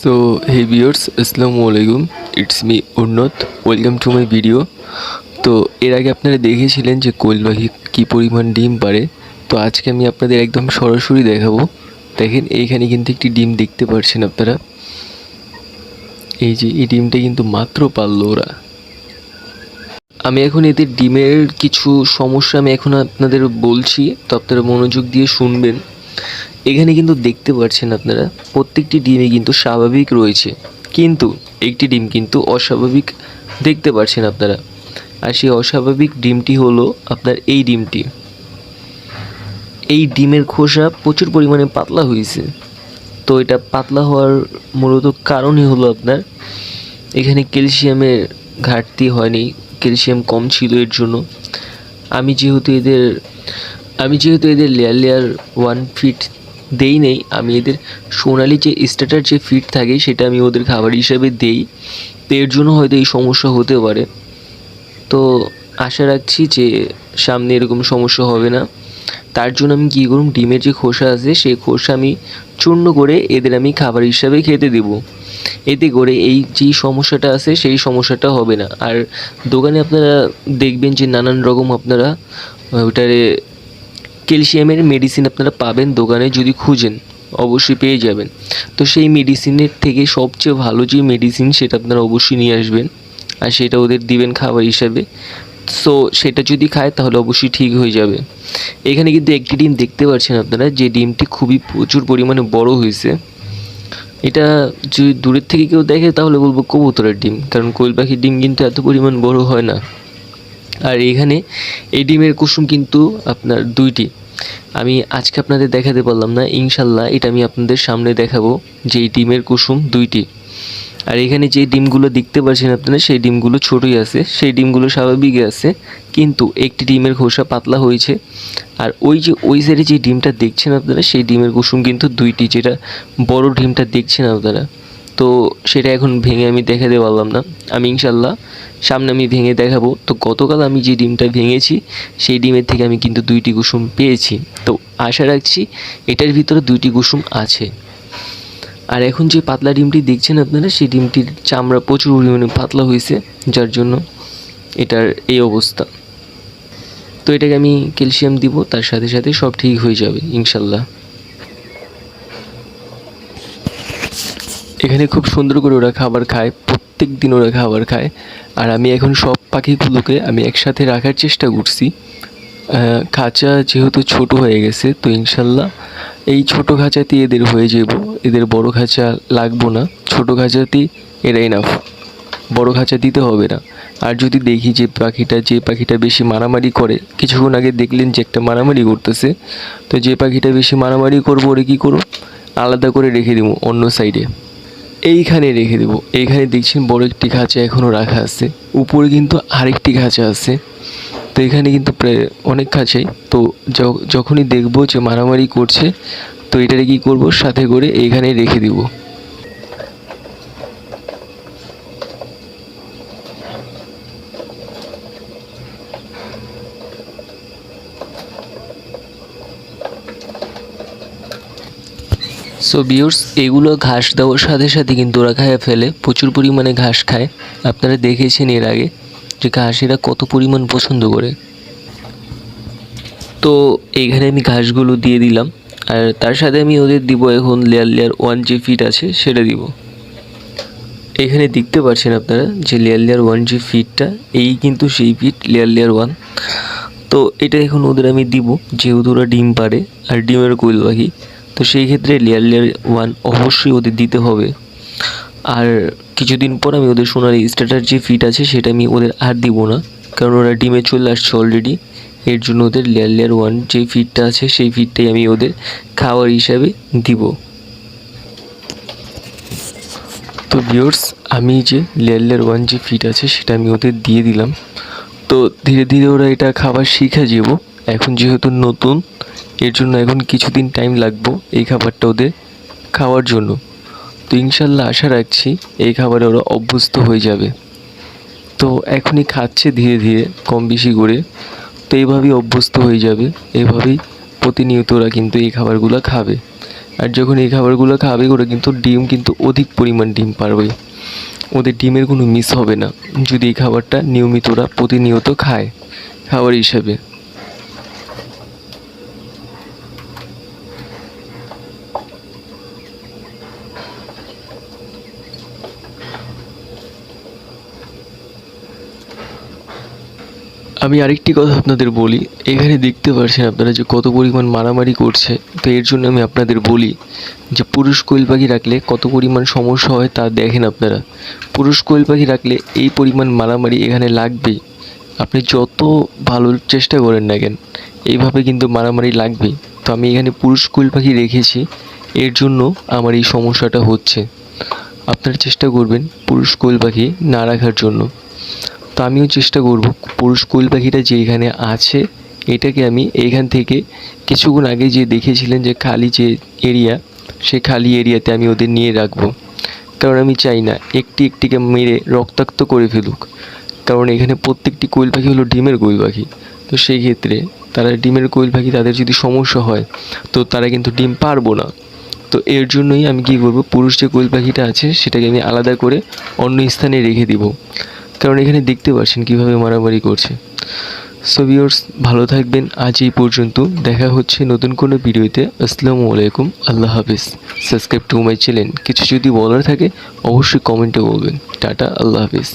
So hey viewers, আসসালামু আলাইকুম। It's me উন্নত। Welcome to my video. তো এর আগে আপনারা দেখেছিলেন যে কোয়েল পাখি কী পরিমাণ ডিম পাড়ে। তো আজকে আমি আপনাদের একদম সরাসরি দেখাবো। দেখেন এইখানে কিন্তু একটি ডিম দেখতে পাচ্ছেন আপনারা। এই যে এই ডিমটা কিন্তু মাত্র পারলো ওরা। আমি এখন এদের ডিমের কিছু সমস্যা আমি এখন আপনাদের বলছি, তো আপনারা মনোযোগ দিয়ে শুনবেন। এখানে কিন্তু দেখতে পাচ্ছেন আপনারা প্রত্যেকটি ডিমই কিন্তু স্বাভাবিক রয়েছে, কিন্তু একটি ডিম কিন্তু অস্বাভাবিক দেখতে পাচ্ছেন আপনারা। আর সেই অস্বাভাবিক ডিমটি হলো আপনার এই ডিমটি। এই ডিমের খোসা প্রচুর পরিমাণে পাতলা হয়েছে। তো এটা পাতলা হওয়ার মূলত কারণই হলো আপনার এখানে ক্যালসিয়ামের ঘাটতি হয়নি, ক্যালসিয়াম কম ছিল এর জন্য। আমি যেহেতু এদের লেয়ার লেয়ার 1 ফিট দেই নেই, আমি এদের সোনালি যে স্টার্টার যে ফিট থাকে সেটা আমি ওদের খাবার হিসাবে দেই। তো এর জন্য হয়তো এই সমস্যা হতে পারে। তো আশা রাখছি যে সামনে এরকম সমস্যা হবে না। তার জন্য আমি কী করব, ডিমের যে খোসা আছে সেই খোসা আমি চূর্ণ করে এদের আমি খাবার হিসাবে খেতে দেব। এতে করে এই যেই সমস্যাটা আছে সেই সমস্যাটা হবে না। আর দোকানে আপনারা দেখবেন যে নানান রকম আপনারা ওটারে ক্যালসিয়ামের মেডিসিন আপনারা পাবেন দোকানে, যদি খুঁজেন অবশ্যই পেয়ে যাবেন। তো সেই মেডিসিনের থেকে সবচেয়ে ভালো যে মেডিসিন সেটা আপনারা অবশ্যই নিয়ে আসবেন, আর সেটা ওদের দিবেন খাবার হিসাবে। সো সেটা যদি খায় তাহলে অবশ্যই ঠিক হয়ে যাবে। এখানে কিন্তু একটি ডিম দেখতে পাচ্ছেন আপনারা, যে ডিমটি খুবই প্রচুর পরিমাণে বড় হয়েছে। এটা যদি দূরের থেকে কেউ দেখে তাহলে বলবো কবুতরের ডিম, কারণ কোয়েল পাখির ডিম কিন্তু এত পরিমাণ বড় হয় না। আর এখানে এই ডিমের কুসুম কিন্তু আপনার 2টি। আমি আজকে আপনাদের দেখাতে পারলাম না, ইনশাল্লাহ এটা আমি আপনাদের সামনে দেখাবো যে এই ডিমের কুসুম 2টি। আর এখানে যে ডিমগুলো দেখতে পাচ্ছেন আপনারা সেই ডিমগুলো ছোটোই আছে, সেই ডিমগুলো স্বাভাবিকই আছে, কিন্তু একটি ডিমের খোসা পাতলা হয়েছে। আর ওই সাইডে যে ডিমটা দেখছেন আপনারা সেই ডিমের কুসুম কিন্তু 2টি, যেটা বড় ডিমটা দেখছেন আপনারা। তো সেটা এখন ভেঙে আমি দেখাতে পারলাম না, আমি ইনশাল্লাহ সামনে আমি ভেঙে দেখাবো। তো গতকাল আমি যে ডিমটা ভেঙেছি সেই ডিমের থেকে আমি কিন্তু 2টি কুসুম পেয়েছি। তো আশা রাখছি এটার ভিতরে 2টি কুসুম আছে। আর এখন যে পাতলা ডিমটি দেখছেন আপনারা সেই ডিমটির চামড়া প্রচুর পরিমাণে পাতলা হয়েছে, যার জন্য এটার এই অবস্থা। তো এটাকে আমি ক্যালসিয়াম দিব, তার সাথে সাথে সব ঠিক হয়ে যাবে ইনশাল্লাহ। এখানে খুব সুন্দর করে ওরা খাবার খায়, প্রত্যেক দিন ওরা খাবার খায়। আর আমি এখন সব পাখিগুলোকে আমি একসাথে রাখার চেষ্টা করছি। খাঁচা যেহেতু ছোট হয়ে গেছে, তো ইনশাল্লাহ এই ছোট খাঁচাতেই এদের হয়ে যাব, এদের বড় খাঁচা লাগবো না, ছোট খাঁচাতেই এরা এনাফ, বড় খাঁচা দিতে হবে না। আর যদি দেখি যে পাখিটা বেশি মারামারি করে, কিছুক্ষণ আগে দেখলেন যে একটা মারামারি করতেছে, তো যে পাখিটা বেশি মারামারি করবো ওরে কী করবো, আলাদা করে রেখে দেবো অন্য সাইডে, এইখানে রেখে দেবো। এইখানে দেখছেন বড় একটি খাঁচা এখনও রাখা আছে, উপরে কিন্তু আরেকটি খাঁচা আছে। তো এখানে কিন্তু প্রায় অনেক খাঁচাই। তো যখনই দেখবো যে মারামারি করছে, তো এটারে কী করবো, সাথে করে এইখানে রেখে দিব। সো ভিউয়ার্স, এগুলো ঘাস দেওয়ার সাথে সাথে কিন্তু ওরা খায় ফেলে, প্রচুর পরিমাণে ঘাস খায়। আপনারা দেখেছেন এর আগে যে ঘাস এরা কত পরিমাণ পছন্দ করে। তো এইখানে আমি ঘাসগুলো দিয়ে দিলাম, আর তার সাথে আমি ওদের দিব এখন লেয়ার 1 যে ফিট আছে সেটা দিব। এখানে দেখতে পাচ্ছেন আপনারা যে লেয়ার 1 যে ফিটটা, এই কিন্তু সেই ফিট লেয়ার 1। তো এটা এখন ওদের আমি দিব, যেহেতু ওরা ডিম পাড়ে আর ডিমের কোয়েল পাখি, তো সেই ক্ষেত্রে লেয়ার 1 অবশ্যই ওদের দিতে হবে। আর কিছুদিন পর আমি ওদের সোনালি স্টার্টার যে ফিট আছে সেটা আমি ওদের আর দিব না, কারণ ওরা ডিমে চলে আসছে অলরেডি। এর জন্য ওদের লেয়ার 1 যে ফিটটা আছে সেই ফিটটাই আমি ওদের খাবার হিসাবে দিব। তো ভিউয়ার্স, আমি যে লেয়ার 1 যে ফিট আছে সেটা আমি ওদের দিয়ে দিলাম। তো ধীরে ধীরে ওরা এটা খাবার শিখে যাব। এখন যেহেতু নতুন, এর জন্য এখন কিছুদিন টাইম লাগবে এই খাবারটা ওদের খাওয়ার জন্য। তো ইনশাল্লাহ আশা রাখছি এই খাবারে ওরা অভ্যস্ত হয়ে যাবে। তো এখনই খাচ্ছে ধীরে ধীরে কম বেশি করে, তো এইভাবেই অভ্যস্ত হয়ে যাবে। এভাবেই প্রতিনিয়ত ওরা কিন্তু এই খাবারগুলো খাবে। আর যখন এই খাবারগুলো খাবে ওরা কিন্তু ডিম কিন্তু অধিক পরিমাণ ডিম পারবে, ওদের ডিমের কোনো মিস হবে না যদি এই খাবারটা নিয়মিত ওরা প্রতিনিয়ত খায় খাবার হিসাবে। আমি আরেকটি কথা আপনাদের বলি, এখানে দেখতে পাচ্ছেন আপনারা যে কত পরিমাণ মারামারি করছে। তো এর জন্য আমি আপনাদের বলি যে পুরুষ কোয়েল পাখি রাখলে কত পরিমাণ সমস্যা হয় তা দেখেন আপনারা। পুরুষ কোয়েল পাখি রাখলে এই পরিমাণ মারামারি এখানে লাগবেই, আপনি যত ভালো চেষ্টা করেন না কেন এইভাবে কিন্তু মারামারি লাগবেই। তো আমি এখানে পুরুষ কোয়েল পাখি রেখেছি, এর জন্য আমার এই সমস্যাটা হচ্ছে। আপনারা চেষ্টা করবেন পুরুষ কোয়েল পাখি না রাখার জন্য। তো আমিও চেষ্টা করব পুরুষ কোয়েল পাখিটা যে এখানে আছে এটাকে আমি এইখান থেকে কিছুক্ষণ আগে যে দেখেছিলেন যে খালি যে এরিয়া, সেই খালি এরিয়াতে আমি ওদের নিয়ে রাখবো। কারণ আমি চাই না একটি একটিকে মেরে রক্তাক্ত করে ফেলুক, কারণ এখানে প্রত্যেকটি কোয়েল পাখি হলো ডিমের কোয়েল পাখি। তো সেই ক্ষেত্রে তারা ডিমের কোয়েল পাখি, তাদের যদি সমস্যা হয় তো তারা কিন্তু ডিম পারবো না। তো এর জন্যই আমি কী করব, পুরুষ যে কোয়েল পাখিটা আছে সেটাকে আমি আলাদা করে অন্য স্থানে রেখে দিব, কারণ এখানে দেখতে পাচ্ছেন কীভাবে মারামারি করছে। সো ভিউয়ার্স, ভালো থাকবেন, আজ এই পর্যন্ত, দেখা হচ্ছে নতুন কোনো ভিডিওতে। আসসালামু আলাইকুম, আল্লাহ হাফিজ। Subscribe to my channel. কিছু যদি বলার থাকে অবশ্যই কমেন্টে বলবেন। টাটা, আল্লাহ হাফিজ।